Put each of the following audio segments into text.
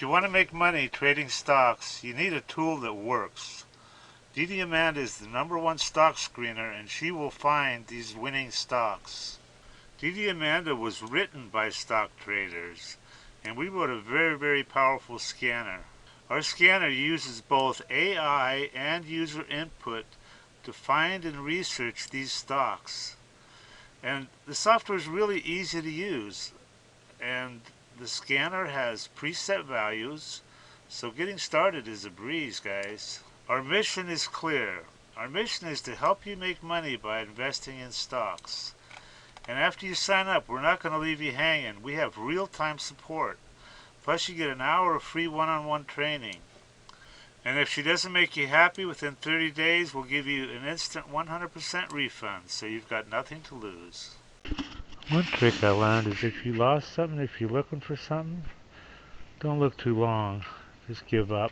If you want to make money trading stocks, you need a tool that works. DDAmanda is the #1 stock screener, and she will find these winning stocks. DDAmanda was written by stock traders, and we wrote a very, very powerful scanner. Our scanner uses both AI and user input to find and research these stocks. And the software is really easy to use. And the scanner has preset values, so getting started is a breeze, guys. Our mission is clear. Our mission is to help you make money by investing in stocks. And after you sign up, we're not going to leave you hanging. We have real-time support. Plus you get an hour of free one-on-one training. And if she doesn't make you happy within 30 days, we'll give you an instant 100% refund, so you've got nothing to lose. One trick I learned is if you lost something, if you're looking for something, don't look too long. Just give up.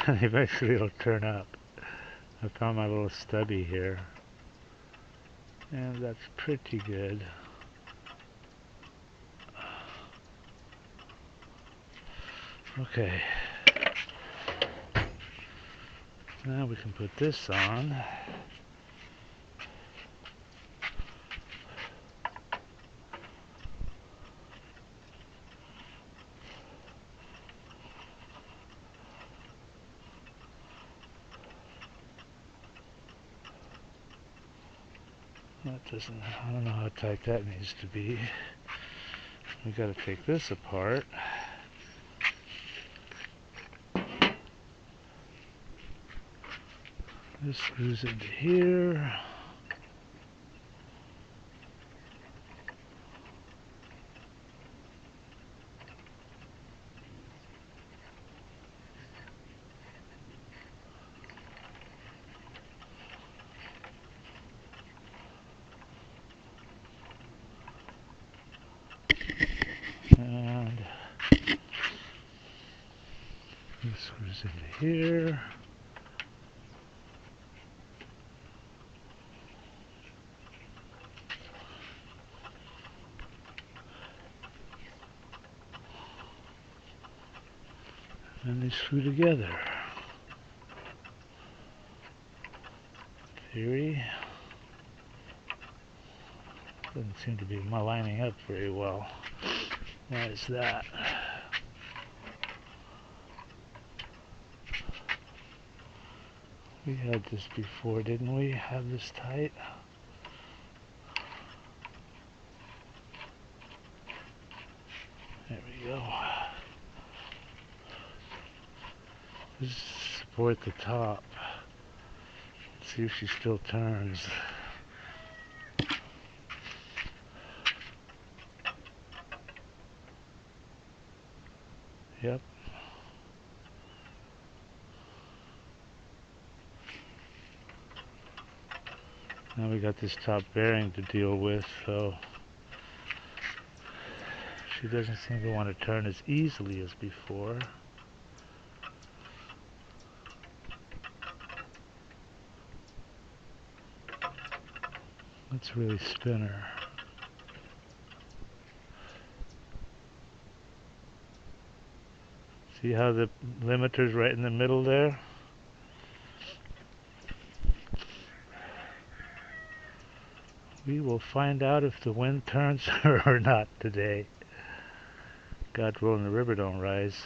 And eventually it'll turn up. I found my little stubby here. And that's pretty good. Okay. Now we can put this on. That doesn't, I don't know how tight that needs to be. We gotta take this apart. This screws into here. And this screws into here. And they screw together. Theory. Doesn't seem to be lining up very well. Why is that? We had this before, didn't we? Have this tight? There we go. Just support the top. Let's see if she still turns. Yep. Now we got this top bearing to deal with, so she doesn't seem to want to turn as easily as before. Let's really spin her. See how the limiter's right in the middle there? We will find out if the wind turns her or not today. God willing, the river don't rise.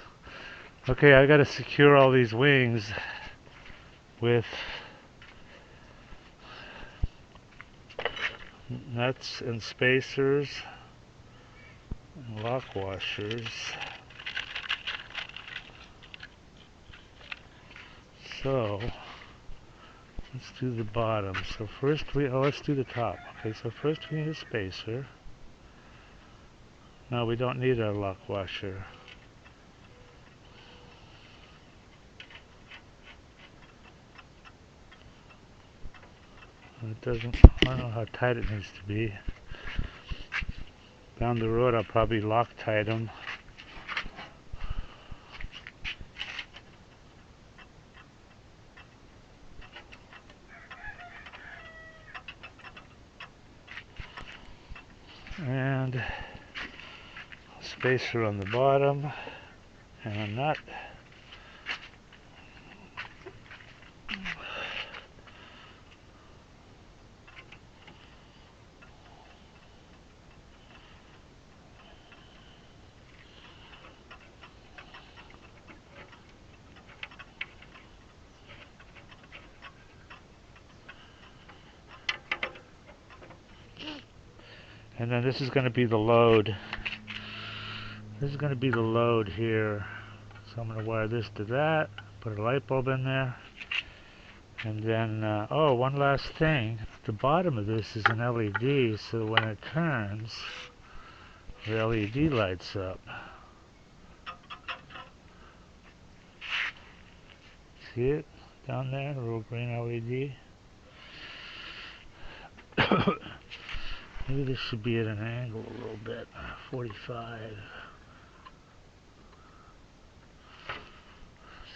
Okay, I gotta secure all these wings with nuts and spacers and lock washers. So let's do the bottom. So first let's do the top. Okay, so first we need a spacer. No, we don't need a lock washer. It doesn't, I don't know how tight it needs to be. Down the road I'll probably Loctite them. And spacer on the bottom. and a nut. And then this is going to be the load. This is going to be the load here. So I'm going to wire this to that, put a light bulb in there. And then, oh, one last thing. The bottom of this is an LED, so when it turns, the LED lights up. See it down there, a little green LED? Maybe this should be at an angle a little bit, 45.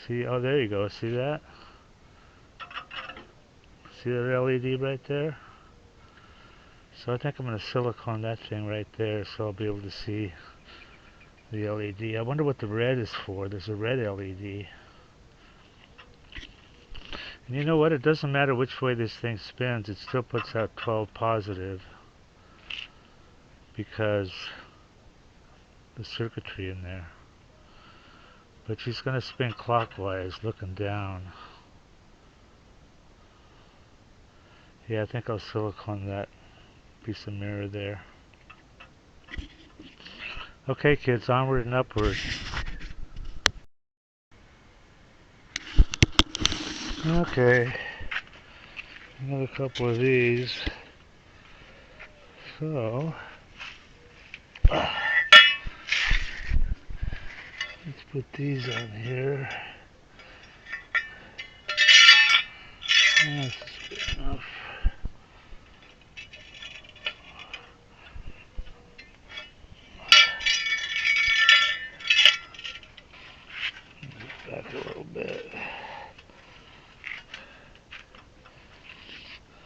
See, oh, there you go, see that? See that LED right there? So I think I'm going to silicone that thing right there so I'll be able to see the LED. I wonder what the red is for. There's a red LED. And you know what? It doesn't matter which way this thing spins. It still puts out 12 positive because the circuitry in there. But she's going to spin clockwise looking down. Yeah, I think I'll silicone that piece of mirror there. Okay, kids, onward and upward. Okay, another couple of these. So, let's put these on here. That's good enough. Back a little bit.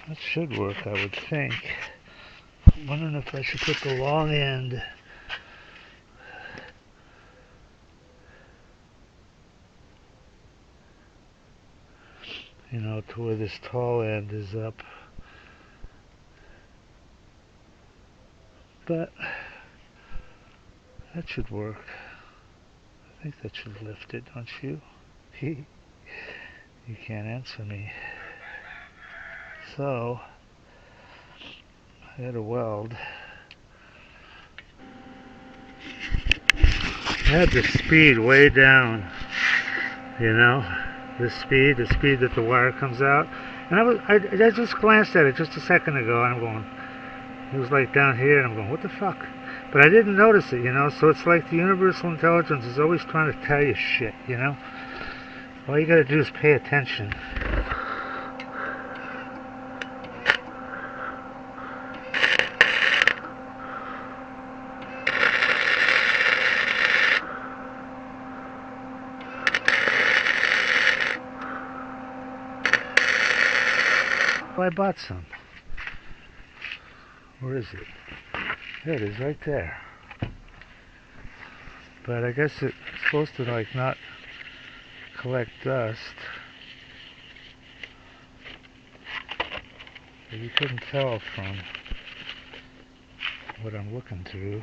That should work, I would think. I'm wondering if I should put the long end. You know, to where this tall end is up. But that should work. I think that should lift it, don't you? You can't answer me. So, I had a weld. I had the speed way down, you know, the speed that the wire comes out. And I just glanced at it just a second ago, and I'm going, it was like down here, and I'm going, what the fuck? But I didn't notice it, you know, so it's like the universal intelligence is always trying to tell you shit, you know? All you gotta do is pay attention. Well, I bought some. Where is it? There it is, right there. But I guess it's supposed to, like, not collect dust. But you couldn't tell from what I'm looking through.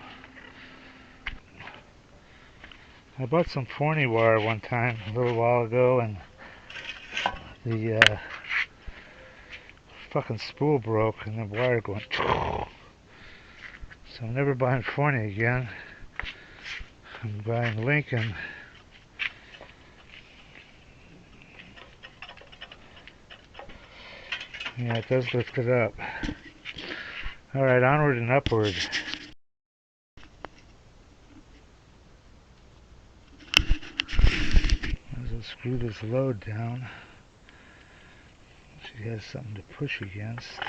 I bought some Forney wire one time, a little while ago, and the fucking spool broke and the wire going. So I'm never buying Forney again. I'm buying Lincoln. Yeah, it does lift it up. Alright, onward and upward. As I screw this load down, she has something to push against.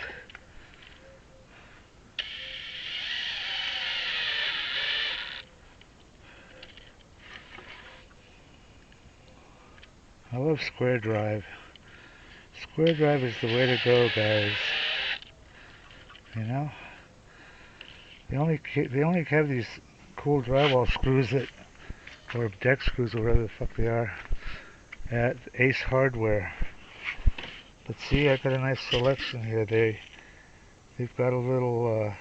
I love square drive. Square drive is the way to go, guys. You know? They only have these cool drywall screws that or deck screws or whatever the fuck they are at Ace Hardware. But see, I got a nice selection here. They've got a little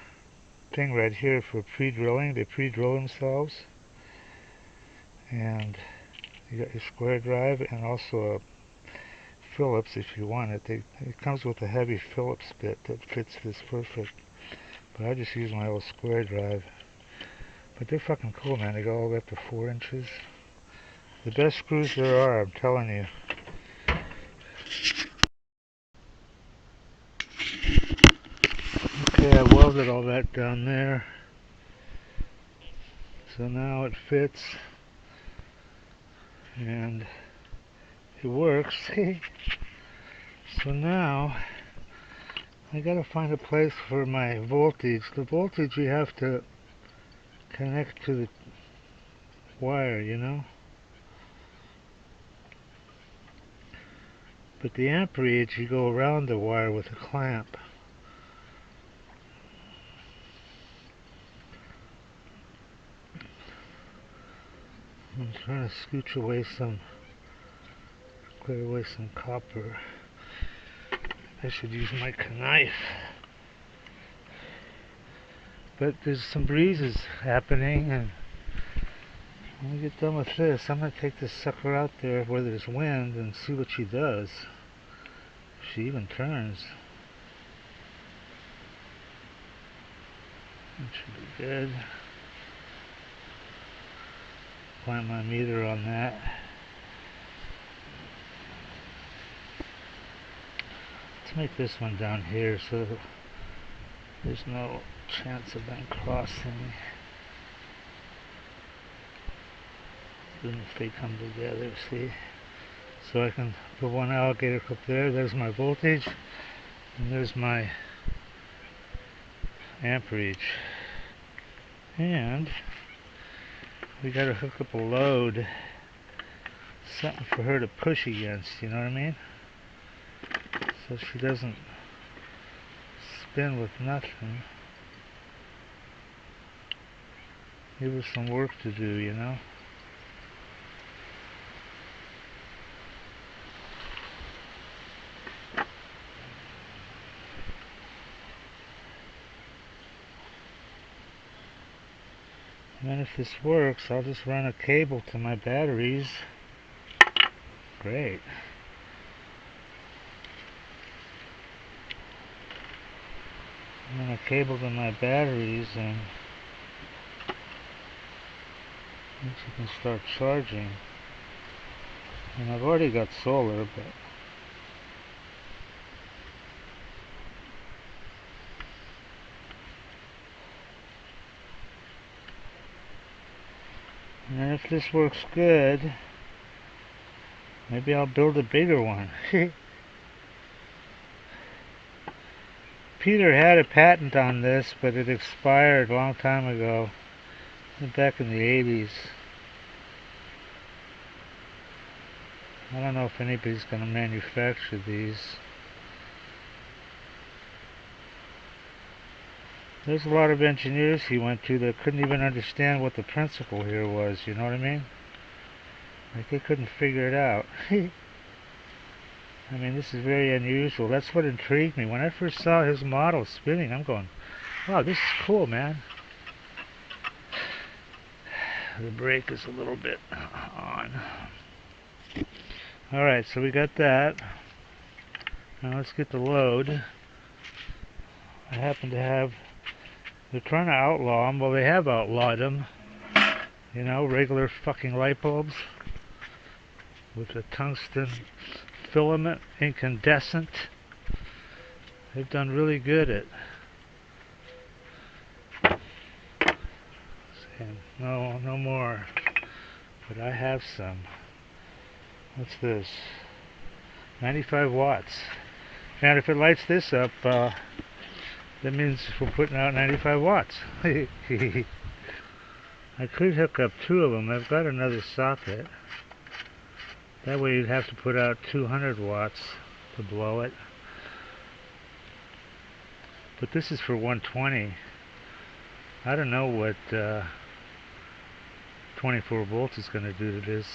thing right here for pre-drilling. They pre-drill themselves, and you got your square drive and also a Phillips if you want it. It comes with a heavy Phillips bit that fits this perfect. But I just use my old square drive. But they're fucking cool, man. They go all the way up to 4 inches. The best screws there are, I'm telling you. Okay, I welded all that down there. So now it fits. And it works. So now I gotta find a place for my voltage. The voltage you have to connect to the wire, you know. But the amperage you go around the wire with a clamp. I'm trying to scooch away clear away some copper. I should use my knife. But there's some breezes happening, and when we get done with this, I'm going to take this sucker out there where there's wind and see what she does. If she even turns. That should be good. Plant my meter on that. Let's make this one down here so there's no chance of them crossing. Even if they come together, see? So I can put one alligator clip there. There's my voltage, and there's my amperage. And we gotta hook up a load, something for her to push against, you know what I mean? So she doesn't spin with nothing. Give her some work to do, you know? And then if this works, I'll just run a cable to my batteries. Great. Run a cable to my batteries, and she can start charging. And I've already got solar, but and then if this works good, maybe I'll build a bigger one. Peter had a patent on this, but it expired a long time ago, back in the 80s. I don't know if anybody's going to manufacture these. There's a lot of engineers he went to that couldn't even understand what the principle here was, you know what I mean? Like, they couldn't figure it out. I mean, this is very unusual. That's what intrigued me. When I first saw his model spinning, I'm going, wow, this is cool, man. The brake is a little bit on. Alright, so we got that. Now let's get the load. I happen to have... They're trying to outlaw them. Well, they have outlawed them. You know, regular fucking light bulbs with a tungsten filament, incandescent. They've done really good at saying, no more. But I have some. What's this? 95 watts. And if it lights this up, that means we're putting out 95 watts. I could hook up 2 of them. I've got another socket. That way you'd have to put out 200 watts to blow it. But this is for 120. I don't know what 24 volts is going to do to this.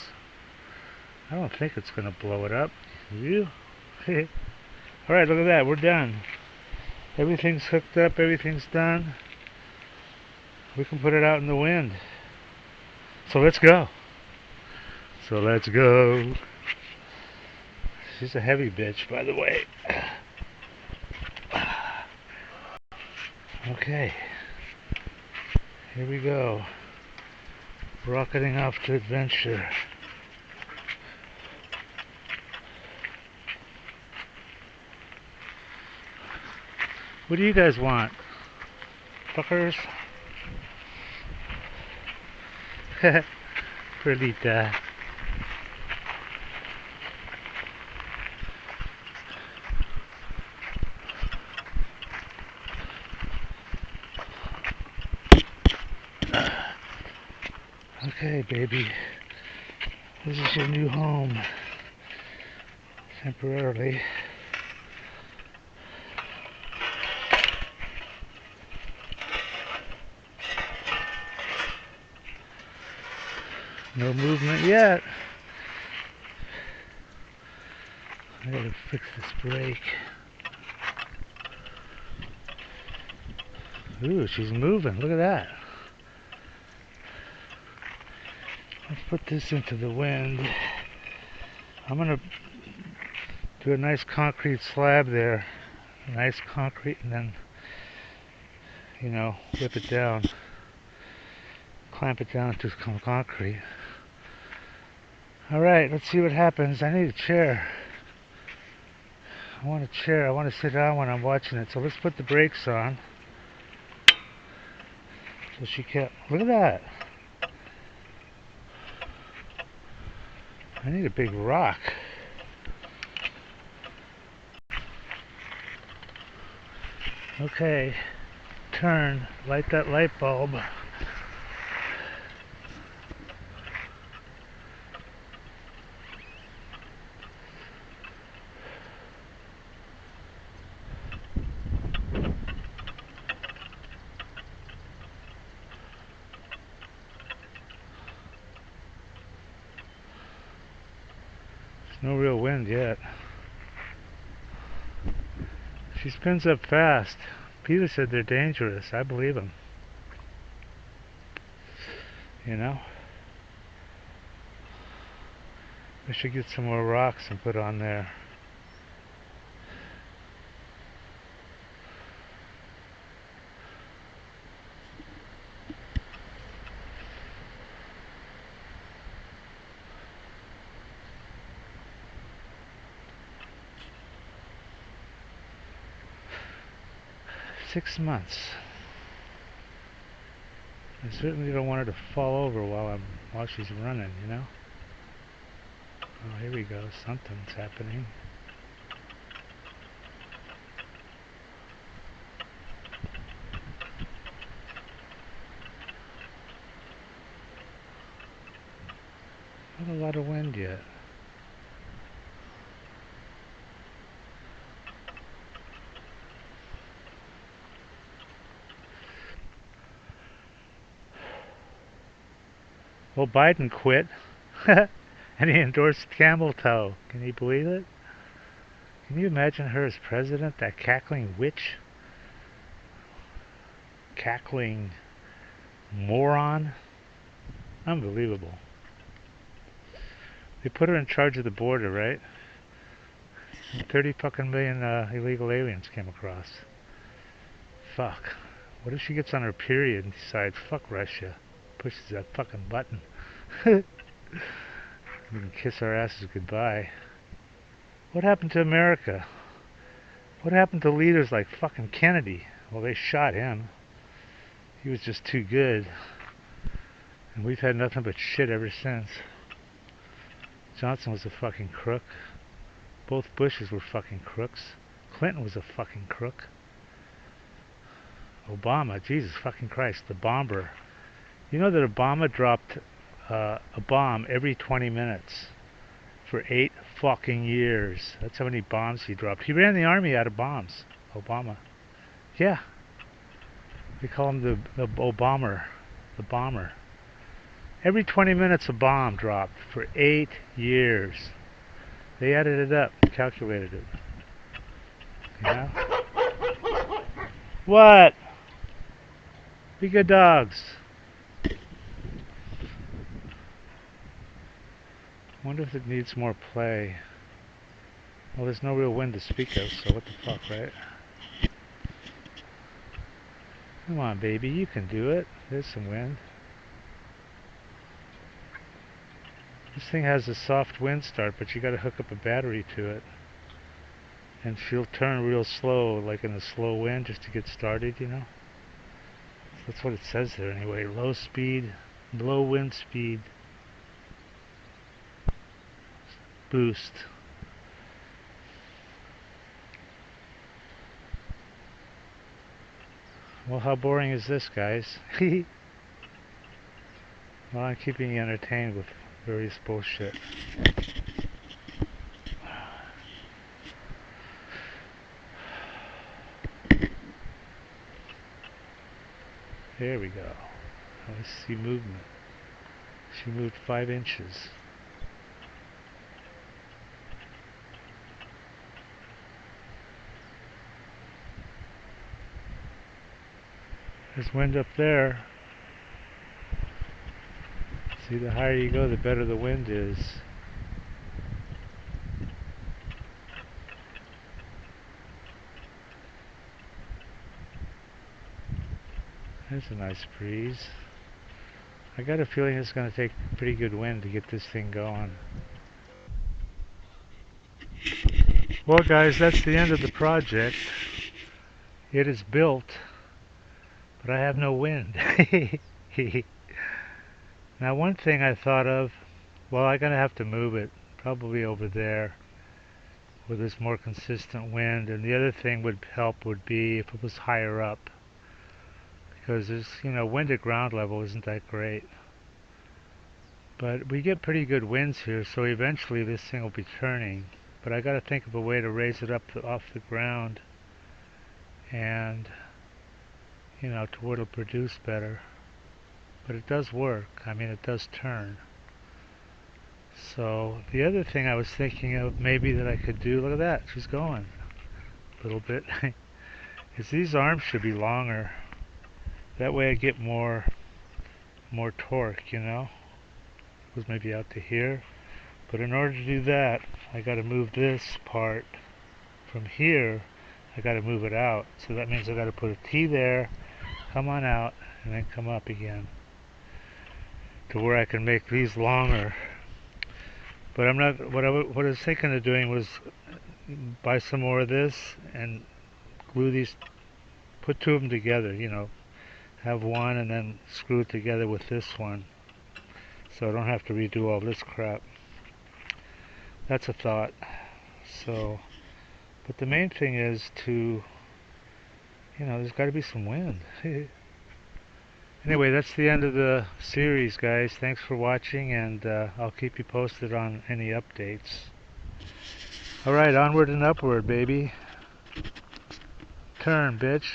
I don't think it's going to blow it up. You? Alright, look at that. We're done. Everything's hooked up. Everything's done. We can put it out in the wind. So let's go. So let's go. She's a heavy bitch, by the way. Okay. Here we go. Rocketing off to adventure. What do you guys want? Fuckers? Perlita. Okay, baby. This is your new home. Temporarily. No movement yet. I gotta fix this brake. Ooh, she's moving. Look at that. Let's put this into the wind. I'm gonna do a nice concrete slab there. A nice concrete, and then, you know, whip it down. Clamp it down to concrete. Alright, let's see what happens. I need a chair. I want a chair. I want to sit down when I'm watching it. So let's put the brakes on. So she can't. Look at that. I need a big rock. Okay. Turn. Light that light bulb. No real wind yet. She spins up fast. Peter said they're dangerous. I believe him. You know? I should get some more rocks and put on there. Six months. I certainly don't want her to fall over while she's running, you know? Oh, here we go. Something's happening. Not a lot of wind yet. Well, Biden quit. And he endorsed camel toe. Can you believe it? Can you imagine her as president? That cackling witch? Cackling moron? Unbelievable. They put her in charge of the border, right? 30 fucking million illegal aliens came across. Fuck. What if she gets on her period and decides, fuck Russia? Pushes that fucking button. We can kiss our asses goodbye. What happened to America? What happened to leaders like fucking Kennedy? Well, they shot him. He was just too good. And we've had nothing but shit ever since. Johnson was a fucking crook. Both Bushes were fucking crooks. Clinton was a fucking crook. Obama, Jesus fucking Christ, the bomber. You know that Obama dropped a bomb every 20 minutes for 8 fucking years. That's how many bombs he dropped. He ran the army out of bombs. Obama. Yeah. They call him the Obama. The bomber. Every 20 minutes a bomb dropped for 8 years. They added it up, calculated it. You know? What? Be good dogs. Wonder if it needs more play. Well, there's no real wind to speak of, so what the fuck, right? Come on, baby, you can do it. There's some wind. This thing has a soft wind start, but you gotta hook up a battery to it. And she'll turn real slow, like in a slow wind, just to get started, you know? That's what it says there anyway. Low speed, low wind speed boost. Well, how boring is this, guys? Well, I'm keeping you entertained with various bullshit. There we go. Now let's see movement. She moved 5 inches. There's wind up there. See, the higher you go, the better the wind is. There's a nice breeze. I got a feeling it's going to take pretty good wind to get this thing going. Well, guys, that's the end of the project. It is built, but I have no wind. Now, one thing I thought of, well, I'm going to have to move it, probably over there, where there's more consistent wind. And the other thing would help would be if it was higher up, because there's, wind at ground level isn't that great. But we get pretty good winds here, so eventually this thing will be turning. But I got to think of a way to raise it up off the ground, and to where it'll produce better. But it does work. I mean, it does turn. So the other thing I was thinking of maybe that I could do, look at that, she's going a little bit, is these arms should be longer. That way I get more torque, It was maybe out to here. But in order to do that, I got to move this part from here. I got to move it out. So that means I got to put a T there, come on out, and then come up again to where I can make these longer. But I'm not. What I was thinking of doing was buy some more of this and glue these, put 2 of them together. Have one and then screw it together with this one, so I don't have to redo all this crap. That's a thought. So, but the main thing is to, there's got to be some wind. Anyway, that's the end of the series, guys. Thanks for watching, and I'll keep you posted on any updates. Alright, onward and upward, baby. Turn, bitch.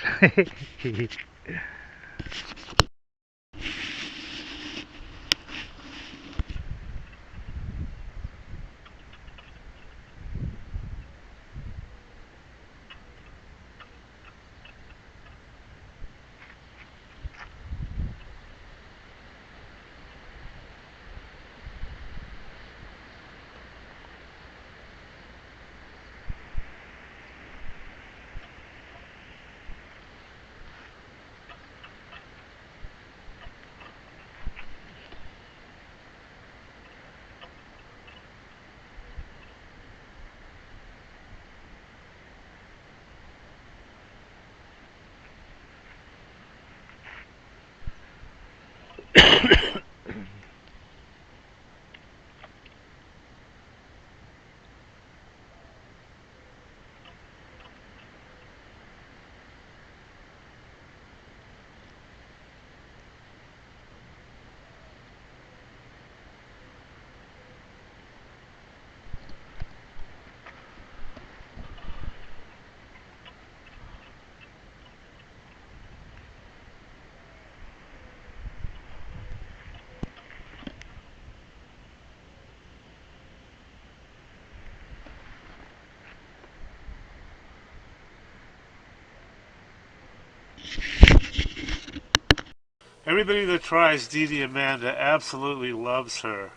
Everybody that tries DDAmanda absolutely loves her.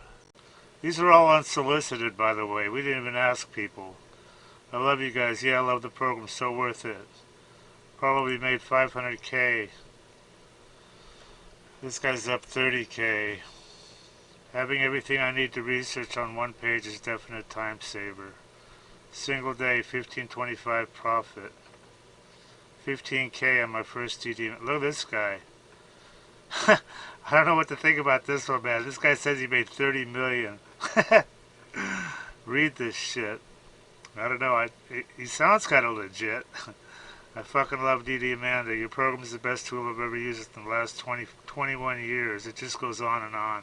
These are all unsolicited, by the way. We didn't even ask people. I love you guys. Yeah, I love the program. So worth it. Probably made 500K. This guy's up 30K. Having everything I need to research on one page is definite time saver. Single day, 1525 profit. 15K on my first DD. Look at this guy. I don't know what to think about this one, man. This guy says he made 30 million. Read this shit. I don't know. He sounds kind of legit. I fucking love DDAmanda. Your program is the best tool I've ever used in the last 21 years. It just goes on and on.